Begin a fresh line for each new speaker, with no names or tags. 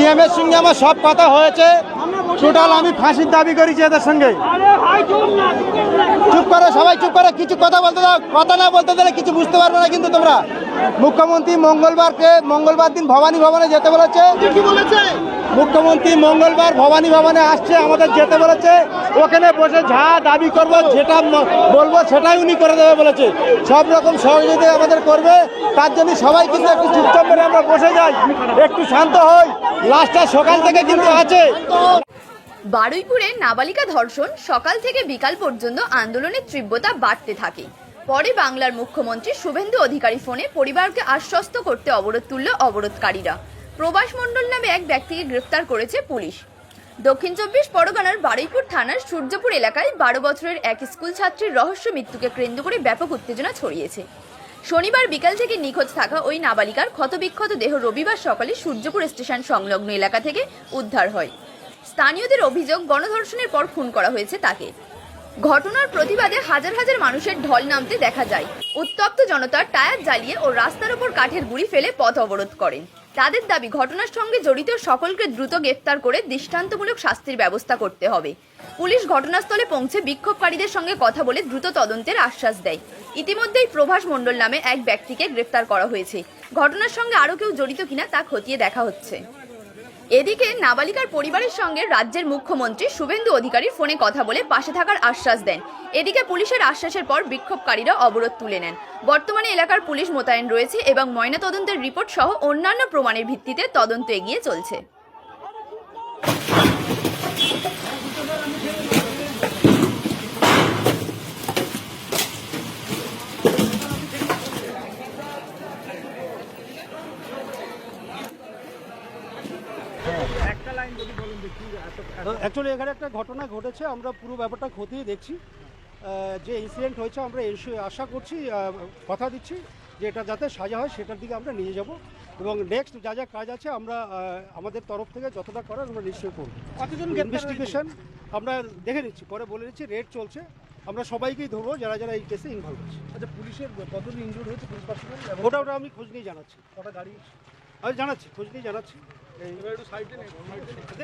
সিএমের সঙ্গে আমার সব কথা হয়েছে, টোটাল আমি ফাঁসির দাবি করেছি এদের সঙ্গে। চুপ করো সবাই, চুপ করো, কিছু কথা বলতে দাও। কথা না বলতে দিলে কিছু বুঝতে পারবে না কিন্তু তোমরা। মুখ্যমন্ত্রী মঙ্গলবার দিন ভবানী ভবনে যেতে বলেছে। কি বলেছে মুখ্যমন্ত্রী? মঙ্গলবার ভবানী ভবনে আসছে, আমাদের যেতে বলেছে। ওখানে বসে যা দাবি করবো, যেটা বলবো সেটাই উনি করে দেবে বলেছে। সব রকম সহযোগিতা আমাদের করবে, তার জন্য সবাই কিন্তু একটু চুপচাপ করে আমরা বসে যাই, একটু শান্ত হই। লাস্টটা সকাল থেকে কিন্তু আছে।
বারুইপুরে নাবালিকা ধর্ষণ সকাল থেকে বিকাল পর্যন্ত আন্দোলনের তীব্রতা বাড়তে থাকে। পরে বাংলার মুখ্যমন্ত্রী শুভেন্দু অধিকারী ফোনে পরিবারকে আশ্বস্ত করতে অবরোধ তুলল অবরোধকারীরা। প্রবাস মণ্ডল নামে এক ব্যক্তিকে গ্রেফতার করেছে পুলিশ। দক্ষিণ 24 পরগনার বারুইপুর থানার সূর্যপুর এলাকায় 12 বছরের এক স্কুল ছাত্রীর রহস্য মৃত্যুকে কেন্দ্র করে ব্যাপক উত্তেজনা ছড়িয়েছে। শনিবার বিকাল থেকে নিখোঁজ থাকা ওই নাবালিকার ক্ষতবিক্ষত দেহ রবিবার সকালে সূর্যপুর স্টেশন সংলগ্ন এলাকা থেকে উদ্ধার হয়। স্থানীয়দের অভিযোগ, গণধর্ষণের পর খুন করা হয়েছে তাকে। ঘটনার প্রতিবাদে হাজার হাজার মানুষের ঢল নামতে দেখা যায়। উত্তপ্ত জনতা টায়ার জ্বালিয়ে ও রাস্তার ওপর কাঠের গুঁড়ি ফেলে পথ অবরোধ করেন। তাদের দাবি, ঘটনার সঙ্গে জড়িত সকলকে দ্রুত গ্রেফতার করে দৃষ্টান্তমূলক শাস্তির ব্যবস্থা করতে হবে। পুলিশ ঘটনাস্থলে পৌঁছে বিক্ষোভকারীদের সঙ্গে কথা বলে দ্রুত তদন্তের আশ্বাস দেয়। ইতিমধ্যেই প্রভাস মণ্ডল নামে এক ব্যক্তিকে গ্রেফতার করা হয়েছে। ঘটনার সঙ্গে আরও কেউ জড়িত কিনা তা খতিয়ে দেখা হচ্ছে। এদিকে নাবালিকার পরিবারের সঙ্গে রাজ্যের মুখ্যমন্ত্রী শুভেন্দু অধিকারী ফোনে কথা বলে পাশে থাকার আশ্বাস দেন। এদিকে পুলিশের আশ্বাসের পর বিক্ষোভকারীরা অবরোধ তুলে নেন। বর্তমানে এলাকার পুলিশ মোতায়েন রয়েছে এবং ময়নাতদন্তের রিপোর্ট সহ অন্যান্য প্রমাণের ভিত্তিতে তদন্ত এগিয়ে চলছে।
অ্যাকচুয়ালি এখানে একটা ঘটনা ঘটেছে, আমরা পুরো ব্যাপারটা খতিয়ে দেখছি। যে ইনসিডেন্ট হয়েছে আমরা আশা করছি, কথা দিচ্ছি যে এটা যাতে সাজা হয় সেটার দিকে আমরা নিয়ে যাব এবং নেক্সট যা যা কাজ আছে আমরা আমাদের তরফ থেকে যতটা করার আমরা নিশ্চয়ই করব। কতজন ইনভেস্টিগেশন আমরা দেখে নিচ্ছি, পরে বলে নিচ্ছি, রেড চলছে। আমরা সবাইকেই ধরবো যারা যারা এই কেসে ইনভলভ আছে।
আচ্ছা, পুলিশের কতজন ইনজুর্ড হয়েছে? পুলিশ পার্সোনাল
ওটা আমি খোঁজ নিয়ে জানাচ্ছি।
কটা গাড়ি?
আমি জানাচ্ছি, খোঁজ নিয়ে জানাচ্ছি।
একটু সাইডে